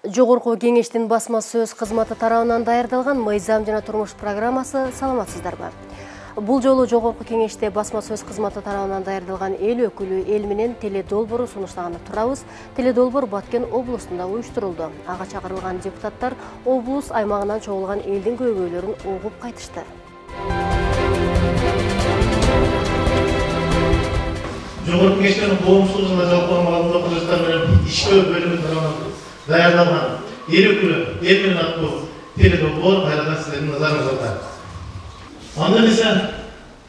Жогорку кеңештин басма сөз кызматы тарабынан даярдалган мыйзам жана турмуш программасы саламатсыздарбы? Бул жолу жогорку кеңеште басма сөз кызматы тарабынан даярдалган эл өкүлү эл менен теледолбору сунуштаганы турабыз. Теледолбор Баткен облусунда уюштурулду. Ага чакырылган депутаттар облус аймагынан чогулган элдин көйгөйлөрүн угуп кайтышты. Жогорку кеңештин коомчулук жана жалпылама кызматтар менен иштөө бөлүмү тарабынан даярдалган эл өкүлү эл менен аттуу теледолбор кайрадан сиздердин назарыңыздарда. Анда эмесе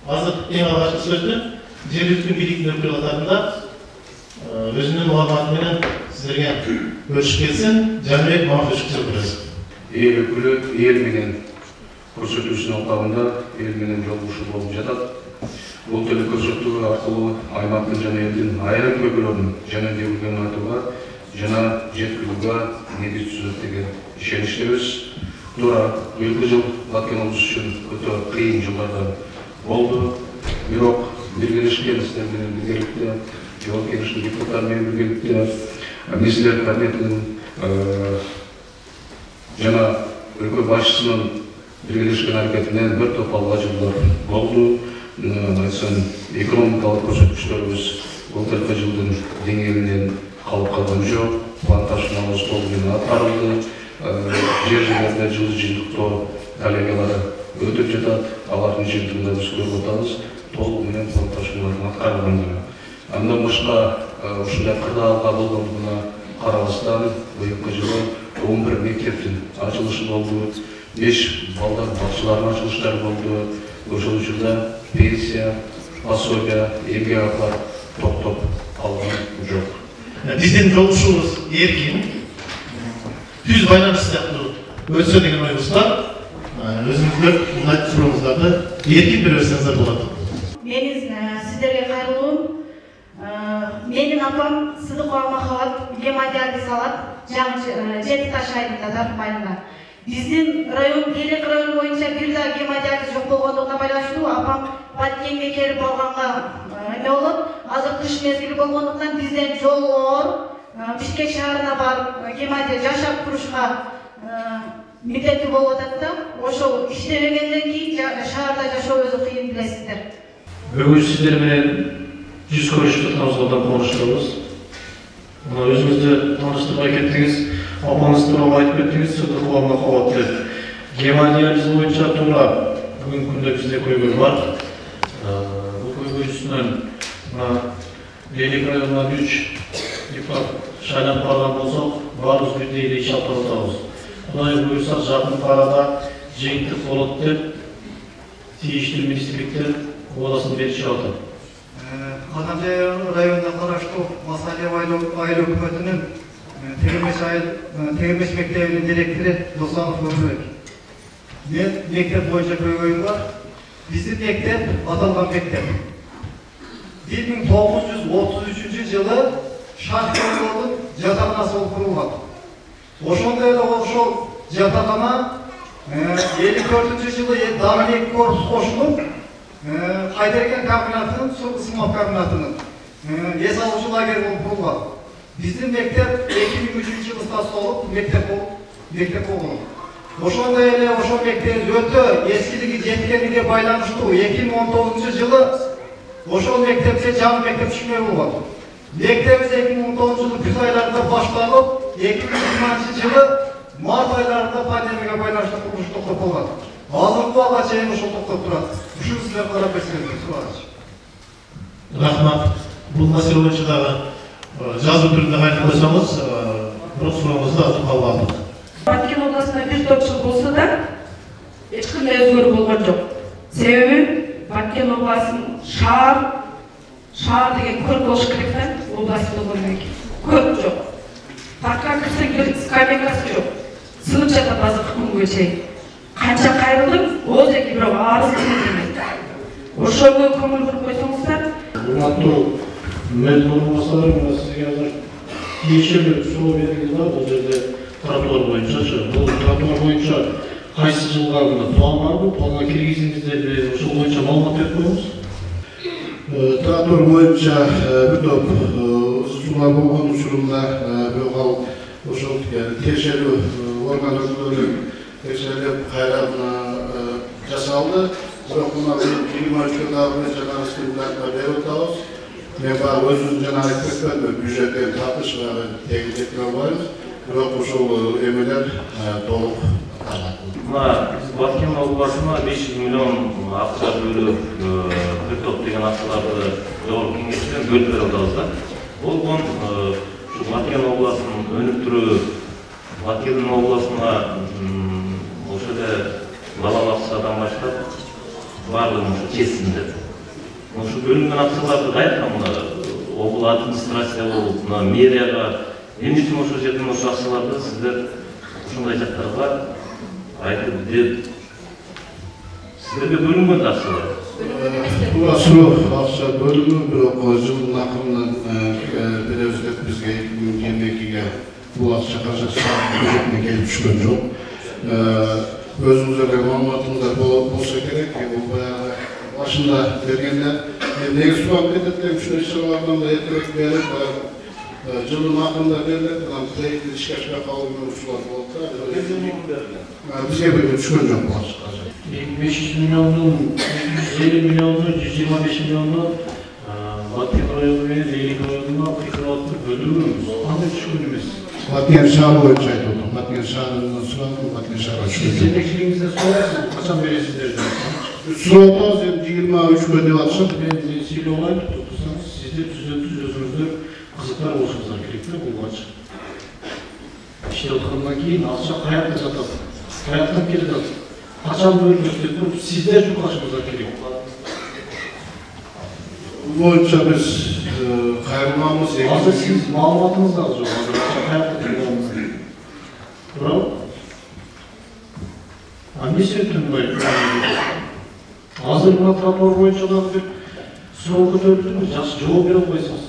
азыр эң алгачкы сөздү жергиликтүү бийликтин өкүлү катарында өзүнүн маалыматы менен сиздерге бөлүшүп келсин. Жаныбек Маматович сөз. Эл өкүлү эл менен көрсөтүүсүнүн алкагында эл менен жолугушуу болуп жатат. Бул телекөрсөтүү аркылуу аймактын жана элдин айрым көйгөйлөрүн жөндөтүлгөнүн айтууга жана жеткирүүгө негиз түзөт деген ишеничтебиз. Туура быйылкы жыл Баткен облусу үчүн өтө кыйын жылдардан болду. Бирок биргелешкен сиздер менен биргеликте, жогорку кеңештин депутаттары менен биргеликте, министрлер кабинетинин жана өлкө башчысынын биргелешкен аракетинен бир топ алга жылдар болду. Айтсам, экономикалык көрсөткүчтөрүбүз былтыркы жылдын деңгээлинен калып калган жок. Планташналар толугу аткарылды. Жер жерлерде жылы жыйынтыктоо коллегиялары өтүп жатат. Алардын жыйынтыгында биз көрүп атабыз. Толугу менен планташналардын аткарылгандыгы. Андан башка ушундай кырдаалга болгондугуна карабастан быйылкы жылы 11 мектептин ачылышы болду. 5 балдар бакчаларынын ачылыштары болду. Ошол учурда пенсия, пособия, эмгек аклар токтоп калган жок. Биздин жолугушуубуз эркин, түз байланыш сыяктуу өтсө деген оюбуз бар. Өзүңүздөр мындай сурооңуздарды эркин бере берсеңиздер болот. Менин сиздерге кайрылуум. Менин апам Сыдыкова Махабат гемодиализ алат, жаңы 7 таш айылында Дарб айылында. Биздин район, Келек району боюнча бир да гемодиализ жок болгондугуна байланыштуу апам Баткенге келип алганга эме болот. Азыр кыш мезгили болгондуктан бизден жолоор Бишкек шаарына барып гемодиализ жашап турушка милдеттүү болуп атат да. Ошол иштебегенден кийин шаарда жашоо өзү кыйын билесиздер. Бүгүн сиздер менен жүз көрүшүп жатканыбызга абдан кубанычтабыз. Мына өзүңүздү тааныштырбай кеттиңиз. Апаңыз тууралуу айтып кеттиңиз, Сыдыкова Махабат деп. Гемодиализ боюнча туура бүгүнкү күндө бизде көйгөй бар. Бул көйгөй үстүнөн Келек районунан 3 депутат шайланып барган болсок, баарыбыз бирдей эле иш алып атабыз. Кудай буйрса, жакын арада жыйынтык болот деп тийиштүү министрликтер убадасын беришип атат. Кадамжай районуна караштуу Масалиев айыл өкмөтүнүн Тегермеш мектебинин директору Досанов Өмүрбек. Мен мектеп боюнча көйгөйүм бар. Биздин мектеп аталган мектеп 1933 жылы Шахтерлордун жатаканасы болуп курулган. Ошондой эле ошол жатакана 54 жылы дагы 2 корпус кошулуп, Кайдерген комбинатынын, су ысымап комбинатынын эс алуучу лагерь болуп курулган. Биздин мектеп 2003 жылы тасталып, мектеп болгон. Ошондой эле ошол мектеп өтө эскилиги жеткениге байланыштуу 2019 жылы ошол мектепке жаңы мектеп түшмөй болгон. Мектебиз 2019 жылы күз айларында башталып, 2020 жылы март айларында пандемияга байланыштуу курулуш токтоп калган. Азыркы убакка чейин ошол токтоп турат. Ушуну сиздер карап берсеңиздер, сурагыч. Рахмат. Бул маселе боюнча дагы жазуу түрүндө кайтып койсоңуз, бирок сурооңузду азыр кабыл алдык. Баткен областында бир топ жыл болсо да, эч кандай өзгөрүү болгон жок. Себеби Баткен областынын шаар деген көрк болуш керек да, область болгондон кийин. Көрк жок. Паркка кирсең скамейкасы жок. Сынып жатат азыркы күнгө чейин. Канча кайрылдым, ол жерге бирок арыз келмейт. Ошого көңүл буруп койсоңуздар. Урматтуу мэрдин орунбасары менен сизге азыр тиешелүү суроо берилди да, бул жерде тротуар боюнчачы. Бул тротуар боюнча кайсы жылга план барбы? Планга киргизиңиздерби? Ошол боюнча маалымат берип коюңуз. Тротуар боюнча бир топ суулар болгон учурунда бирок ал ошол текшерүү орган өкүлдөрү текшерип кайра жасалды. Бирок мына 23 дагы жана студенттерге берип атабыз. Мен баары өзүбүздүн жана айтып кетпедимби, бюджеттен тартыш теги жеткире албайбыз. Бирок ошол эмелер толук каралат. Баткен областына 500 миллион акча бөлүп, бир топ деген акчаларды жогорку кеңештен бөлүп берип атабыз да. Бул Баткен областынын өнүктүрүү, Баткен областына ошо эле балабакчадан баштап баардыгын чечсиндер. Ошо бөлүнгөн акчаларды кайерге обул администрация болуп, мэрияга эмне үчүн ошол жерден ошо акчаларды сиздер ушундай жактарга айтып деп сиздерге бөлүнгөн акчалар? Бул акча бөлүнүү, бирок жылдын акырынан билебиздек бизге 2022-ге бул акча каражаты бюджеттен келип түшкөн жок. Өзүңүздөргө маалыматыңыздар болсо керек, бул баягы башында бергенде негизи субак кетет деп чыгаргандан да эртерээк берип, жылдын акырында берилет, проекти ишке ашпай калуунун учурлары болот да. Бизге түшкөн жок бул акча. 500 миллиондун 250 миллионду 125 миллионду Баткен району менен Элик районуна прикладып бөлүнүбүз. Кандай түшкөн эмес? Баткен шаары боюнча айтып атам. Баткен шаарынан сурадым, Баткен шаарга түшкөн. Жетекчилигиңизден сурайсыз, качан бересиздер деп. Сурап атабыз, 23-кө деп атышат. Мен сийлеп алайын, турсаңыз, сиздер түзөтүз өзүңүздөр кызыктар болушуңуздар керек да бул акча. Иштеп аткандан кийин акча каякта жатат? Каяктан келип жатат? Качан бөлүнөт деп туруп сиздер жукашыңыздар керек. Бул боюнча биз кайрылмабыз. Азыр сиз маалыматыңыз дагы жок. Азыр акча каякта келгенин. Туурабы? Эмне себептен мындай? Азыр мына тротуар боюнча дагы бир суроо көтөрүлдү, жакшы жооп бере албайсыңыз.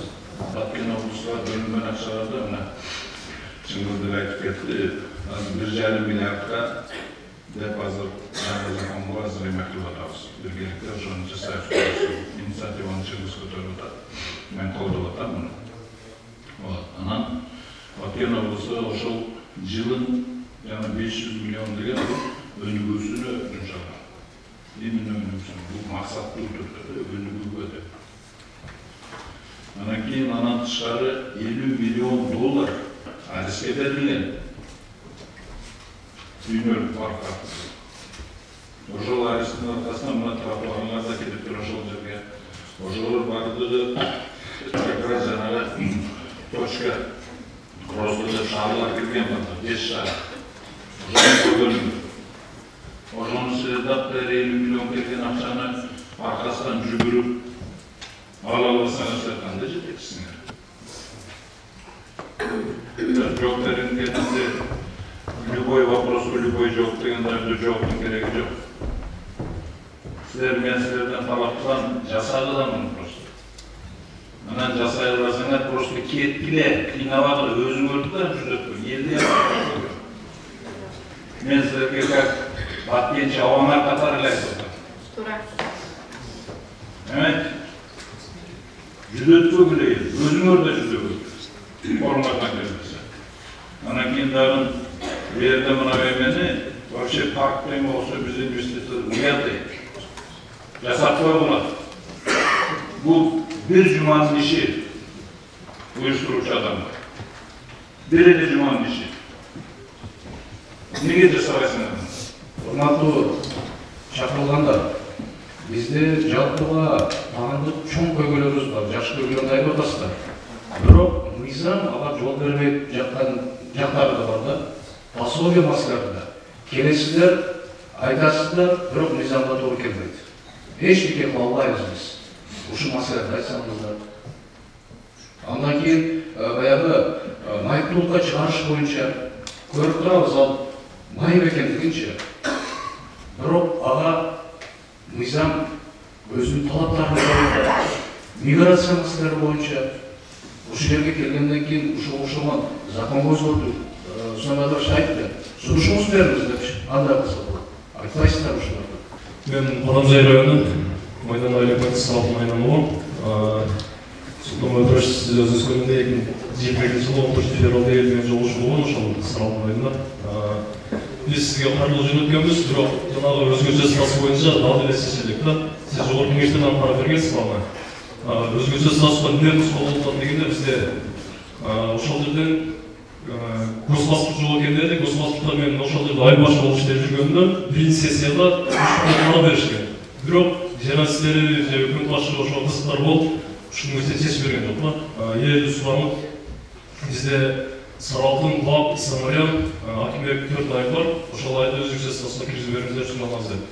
Баткен облусуга бөлүнгөн акчаларды мына чыңгылдык айтып кетти. 1,5 миллиардка деп азыр жаңы законго азыр эметип атабыз. Биргеликте ошону жасап инициативаны чыгыш көтөрүп атат. Мен колдоп атам муну. Анан Баткен облусу ошол жылын жана 500 миллион деген өнүгүүсүнө жумшалган. Эмне өнүгүүсүн? Бул максаттуу түрдө өнүгүүгө деп. Анан кийин анан тышкары 50 миллион доллар аризге берилген. Үйнөлүк паркка. Ошол арыздын аркасынан мына тротуарларда келип туруп ошол жерге ошолор бардыгы как раз жанагы точка кроссовер шаарлар кирген бар, 5 шаар. Ошону сыйдап 50 миллион келген акчаны аркасынан жүгүрүп ала алсаңыздар кандай жетексиңер? Жок дегенде любой вопросу, любой жооп дегенде жооптун кереги жок. Силер мен силерден талап кылам, жасагыламын просто. Анан жасай аласыңар, просто кеткиле, кыйнабагыла, өзүңөрдү да жүзөткү, элди yapып. Мен силерге как Баткенчи аванар катары эле айтып атам. Туура. Эмет? Жүзөткү эле, өзүңөр да жүзөкү. Формадан келбесе. Анан кийин дагы bu yerde buna vermeni, вообще parktayım olsa biz investitör uyardı. Yasaklar buna. Bu bir cumanın işi. Uyuşturucu adamlar. Biri cumanın işi. Ne gece savaşın adamlar? Урматтуу чакырылгандар, бизде жалпыга таандык чоң көйгөйлөрүбүз бар, жакшы көйгөйлөрдү айтып атасыздар. Бирок мыйзам ага жол бербей жаткан жактары да бар да. Пособие маселелерinde келесіздер айтасыздар, бирок мыйзамга туура келбейт. Эчтеке кыла албайбыз биз. Ушу маселелерди айтсаңыздар. Андан кийин баягы майыптуулукка чыгарыш боюнча көрүп турабыз, ал майып экендигинче. Бирок ага мыйзам өзүнүн талаптарын коюп, миграция маселелери боюнча ушу жерге келгенден кийин ушул окшогон законго өзгөртүү Sonralar şahitler. Sunuşumuz veririz demiş. Anda kısıldı. Айтпайсыздар ушуларды. Мен Қорамсай району Майдан айлык салтын айнамын. Думаю, дұрыс сіз өзіңіз көргендей 22 жылы 14 февралда елмен жолушы болған ошол сыралдын айында. Біз сізге қарылы жөнөткөнбүз, бирок жанагы өзгөчө статус боюнча дал эле чечилик да. Сиз жогорку кеңештен карап бергенсиз аны. Өзгөчө статуска эмне кошкон болот дегенде бизде ошол жерден госбаскыч жол экен дедик. Госбаскычта мен ошол жерде ай башы болуп иштеп жүргөндө биринчи сессияда кара беришкен. Бирок журналисттери же өкмөт башы ошол кызыктар болуп ушуну чечип берген жок. Эл суранып бизде Саралтын, Баб, Самарян, Акимбек 4 ай бар. Ошол айды өзүбүзчө статусқа киргизип бериңиздер үчүн алабыз деп.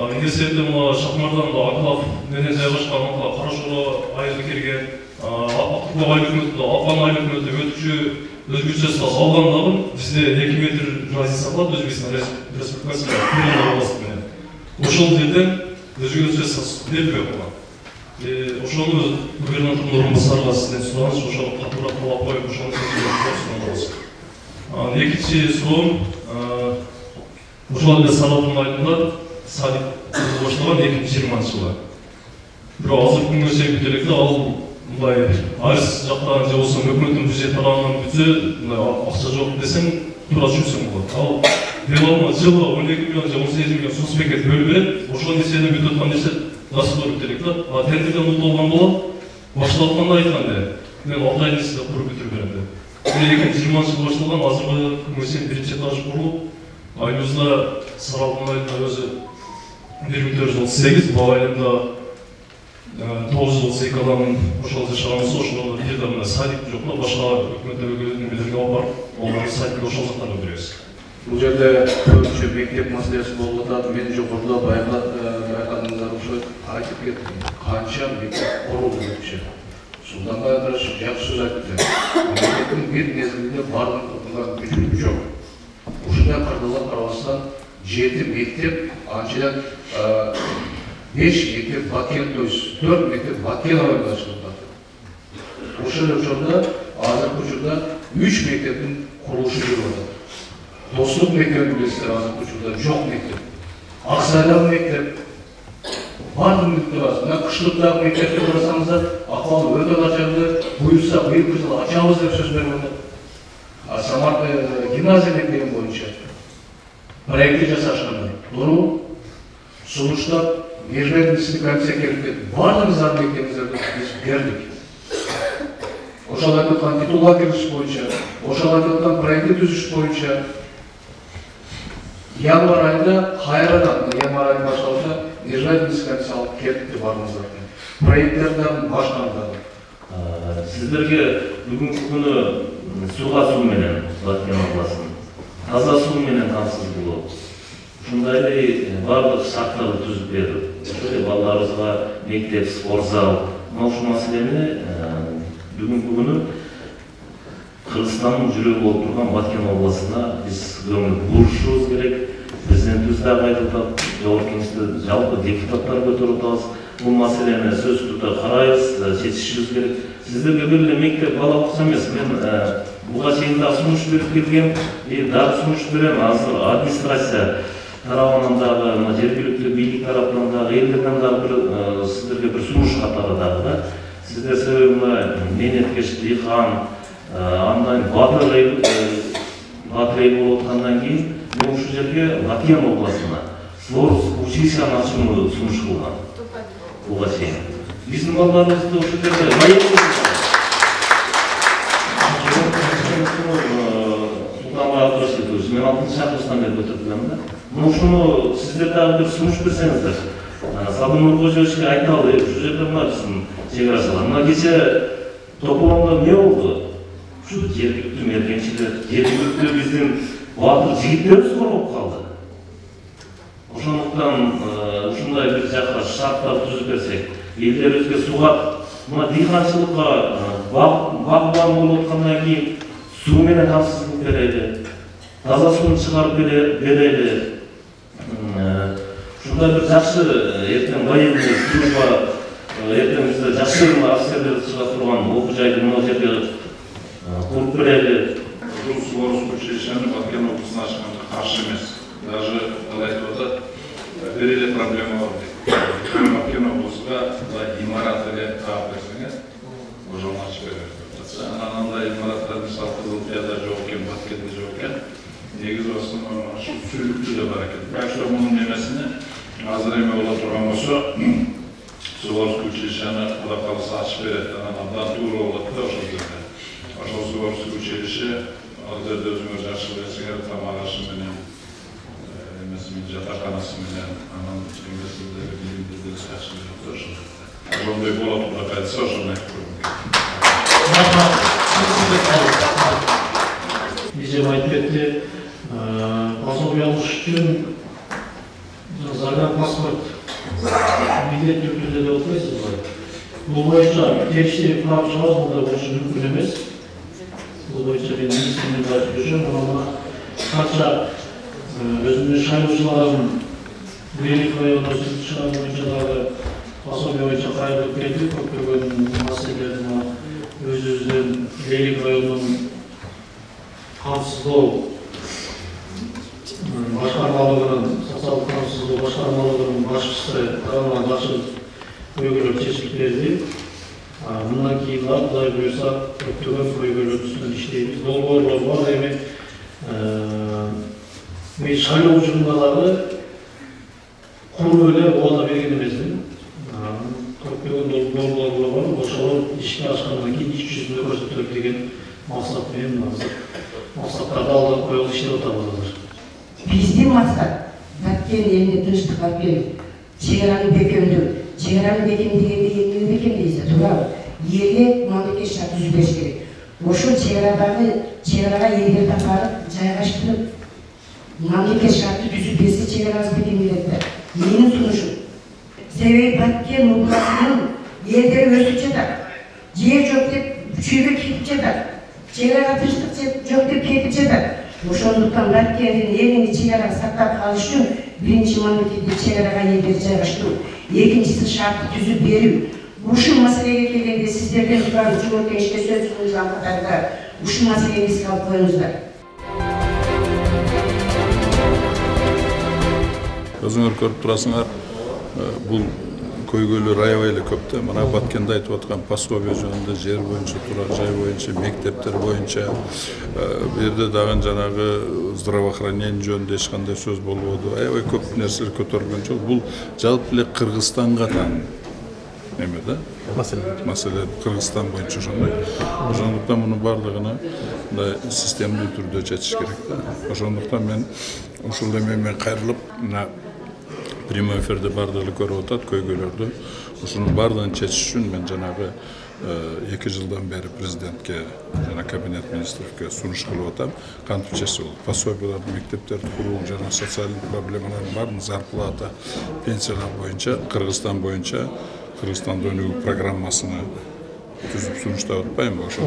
Эмне себептен Шакмардан Аклав менен жайгашкан Карашоро айылы келген, Актыклоо айыл өкмөтүндө Алпан айыл өкмөтү өтүкчү өзгөчө статус алгандыгын бизде 2 метр разница бар Өзбекстан Республикасында областы менен. Ошол жерден өзгөчө статус берилбей калган. Ошону губернатордун орунбасарыга сизден сураныш, ошону катуураак талап коюп, ошону чечүүнү суранабыз. Экинчи суроом, ошол эле Саралтын айылында садик башталган 2020 жылы. Бирок азыр күнгө чейин бүтө элек да, ал мындай арыз жактан же болбосо өкмөттүн бюджет тарабынан бүтсө, акча жок десең, туура түшүнсөң болот. Ал деломо жылы 12 миллион же 18 миллион соцбекет бөлүп берет, ошол несени бүтүп аткан нерсе Насыпыр бүтелек да, тендерден ұтылған болат, башталғанда айтқанда, мен 6 айдың сізді құрып бүтір беремді. 2020 жылы башталған, азырғы күнгесен бірінші этаж құрылып, айымызда Саралтын айында өзі 1438, бұл айында 932 адамын ошол жашағанысы, ошол елдерінде садик жоқна, башқа өкметтер өкілетін білерге алып, оларды садикке ошол заттарды береміз. Бұл жерде көбінше мектеп мәселесі болып жатады. Мен жоғарыда байқадыңыздар ошо айтып кеттім. Қанша мектеп құрылды депчи. Султан Байдараш жақсы сөз айтты. Мектептің бир мезгилде бардық кылган күчү жок. Ушундай кырдыга карабастан 7 мектеп, анчадан 5 мектеп Баткен, то есть 4 мектеп Баткен районунда ачылып жатат. Ошол учурда азыркы учурда 3 мектептин курулушу жүрүп жатат. Достық мектебін білесіздер, азыркы учурда жоқ мектеп. Ақсайдағы мектеп, бардық мектеп аз. Мына Кыштыктагы мектепте қарасаңыздар, ахуалы өте начар, буюрса биылғы жылы ачабыз деп сөз беріп отыр. Самарда гимназия мектебі боюнча проекти жасашкан. Дуру сунуштап межведомственный комиссия келип, бардыңыздар мектебиңиздерди биз бердик. Ошол айтылган титулга кириш боюнча, ошол айтылган проекти түзүш боюнча январь айында кайрадан январь айы башталса межведомственный комиссия алып келди бардыңыздар. Проекттерден башталды. Сіздерге бүгінгі күні суға су менен Баткен обласының таза су менен камсыз болуу. Ушундай барлык шарттарды түзүп берип, балдарыбызга мектеп, спорт зал, ушул маселени бүгүнкү күнү Кыргызстандын жүрөгү болуп турган Баткен областына биз көңүл бурушубуз керек. Президентибиз дагы айтып атат, жогорку кеңеште жалпы депутаттар көтөрүп атабыз. Бул маселени сөз түрдө карайбыз, чечишибиз керек. Сиздерге бир эле мектеп бала окуса эмес, мен буга чейин дагы сунуш берип келгем, дагы сунуш берем. Азыр администрация тарабынан дагы, жергиликтүү бийлик тарабынан дагы, элдерден дагы бир сиздерге бир сунуш катары дагы да. Сиздер себеби Менеткеш, Дыйхан, андан Батыр эл болуп аткандан кийин мен ушул жерге Баткен областына спорт училищаны ачууну сунуш кылгам. Буга чейин биздин балдарыбызды ушул жерде мен 6 шақырыстан бері өтіп білемін да. Ушуну сиздер дагы бир сунуш берсеңиздер. Сабын Нуркожоевичке айталы, ушу жерде мына биздин чек-арасалар. Мына кече тополоңдо эмне болду? Ушу жергиликтүү мергенчилер, жергиликтүү биздин батыр жигиттерибиз короп калды. Ошондуктан ушундай бир жакка шарттар түзүп берсек, элдерибизге суга, мына дыйканчылыкка багбан болуп аткандан кийин суу менен камсыздык берели. Таза суун чыгарып берели. Ушундай бир жакшы эртең военный служба, эртең бизде жакшы офицерлер чыга турган окуу жайды мына жерге куруп берели. Бул спортчу училищени Баткен облусуна ачканга каршы эмес. Даже айтып атат, бир эле проблема бар дейт. Баткен облусуга имарат эле таап берсеңер, ошол сүйлүктүү деп бар экен. Бирок ошо мунун эмесине азыр эме боло турган болсо, Суворовский училищени Кудай кааласа ачып берет, анан абдан туура болот да ошол жерде. Ошол Суворовский училище ал жерде өзүңөр жакшы билесиңер, тамак ашы менен жатаканасы менен анан эмесиндеги билимди жакшы берет да ошол жерде. Ошондой болот деп айтса, ошону айтып койгум келет. Бизе айтып кетти, пособие алыш үчүн загран паспорт милдеттүү түрдө деп атпайсызбы? Бул боюнча тегиштүү план чыгат, мында болушу мүмкүн эмес. Бул боюнча мен министрдин айтып жүрөм, аны канча өзүнүн шайлоочуларын Бирик району чыгат боюнча дагы пособие боюнча кайрылып келди, көптөгөн маселелерди өзүбүздүн Бирик районунун камсыздоо башкармалыгынын, социалдык камсыздоо башкармалыгынын башчысы тарабынан жакшы көйгөйлөр чечилип берди. Мындан кийин дагы Кудай буюрса көптөгөн көйгөйлөр үстүнөн иштейбиз. Долбоорлор бар, эми мен шайлоо учурунда дагы куруп эле убада берген эмесмин. Көптөгөн долбоорлор бар, ошолор ишке ашкандан кийин иш жүзүндө көрсөтөлөт деген максат менен максаттарды алдыга коюп иштеп атабыз. Биздин максат Баткен элине тынчтык алып келип, чегараны бекемдөө. Чегараны бекемдегенде эмне бекемдейсиз? Туура. Элге мамлекет шарт түзүп бериш керек. Ошол чегарага элдерди апарып жайгаштырып, мамлекет шартты түзүп берсе чегарабыз бекемделет да. Менин сунушум. Себеби Баткен областынын элдери өсүп жатат. Жер жок деп чүйгө кетип жатат. Чегарага тынчтык жок деп кетип жатат. Ошондуктан Баткендин элини чегарага сактап калыш үчүн биринчи мамлекетте чегарага элдерди жайгаштыруу, экинчиси шартты түзүп берүү. Ушул маселеге келгенде сиздерден турган Жогорку Кеңешке сөз сунушкан катарда ушул маселени эске алып коюңуздар. Өзүңөр көрүп турасыңар, бул көйгөйлөр аябай эле көп да. Мына Баткенде айтып аткан пособие жөнүндө, жер боюнча, турак жай боюнча, мектептер боюнча, бу жерде дагы жанагы здравоохранение жөнүндө эч кандай сөз болбоду. Аябай көп нерселер көтөрүлгөн жок. Бул жалпы эле Кыргызстанга таан эме да. Маселе Кыргызстан боюнча ошондой. Ошондуктан мунун баардыгына мындай системдүү түрдө чечиш керек да. Ошондуктан мен ушул эме менен кайрылып, мына прямой эфирде баардыгы көрүп атат көйгөйлөрдү. Ушунун баардыгын чечиш үчүн мен жанагы 2 жылдан бери президентке жана кабинет министрге сунуш кылып атам. Кантип чечсе болот? Пособияларды, мектептерди куруу, жана социалдык проблемалардын баарын зарплата, пенсиялар боюнча, Кыргызстан боюнча Кыргызстанда өнүгүү программасыны түзүп сунуштап атпайбы? Ошо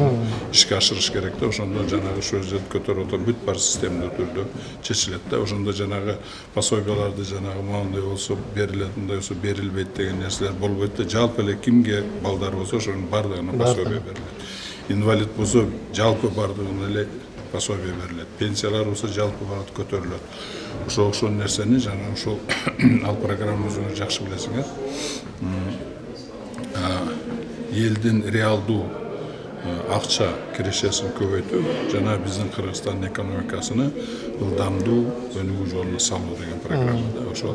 ишке ашырыш керек да. Ошондо жанагы ошол жерде көтөрүп отуруп бүт бар системдүү түрдө чечилет да. Ошондо жанагы пособияларды жанагы мындай болсо берилет, мындай болсо берилбейт деген нерселер болбойт да. Жалпы эле кимге балдар болсо ошонун баардыгына пособие берилет. Инвалид болсо жалпы баардыгына эле пособие берилет. Пенсиялар болсо жалпы барат көтөрүлөт. Ошол нерсени жана ошол ал программа өзүңөр жакшы билесиңер. Елдин реалдуу акча кирешесин көбөйтүү жана биздин Кыргызстандын экономикасыны ылдамдуу өнүгүү жолуна салуу деген программа да. Ошол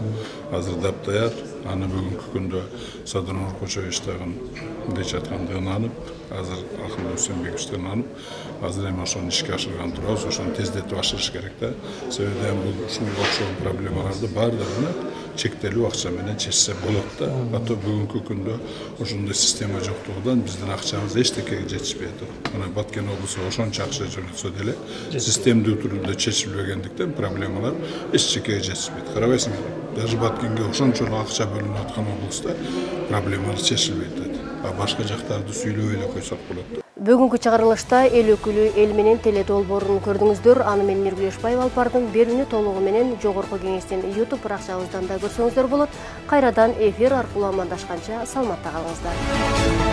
азыр даптаяр, аны бүгүнкү күндө Садыр Кочоевич дагы жаткандыгын анып, азыр Акыл Өсөнбековичтен анып, азыр эми ошону ишке ашырган турабыз. Ошону тездетип ашырыш керек да. Себеби бул ушунга окшогон проблемаларды баардыгына чектелүү акча менен чечсе болот да. Ато бүгүнкү күндө ошондой система жоктугунан биздин акчабыз эчтекеге жетишпей атат. Мына Баткен облусу ошончо акча жөнөтсө деле системдүү түрдө чечилбегендиктен проблемалар эчтекеге жетишпейт. Карабайсыңарбы? Даже Баткенге ошончо акча бөлүнүп аткан облуста проблемалар чечилбейт. А башка жактарды сүйлөп эле койсок болот. Бүгүнкү чыгарылышта эл өкүлү эл менен теле долбоорун көрдүңүздөр. Аны менен Нургүл Ешбаева алып бардым. Берүүнү толугу менен Жогорку Кеңештин YouTube баракчабыздан да көрсөңүздөр болот. Кайрадан эфир аркылуу амандашканча саламатта калыңыздар.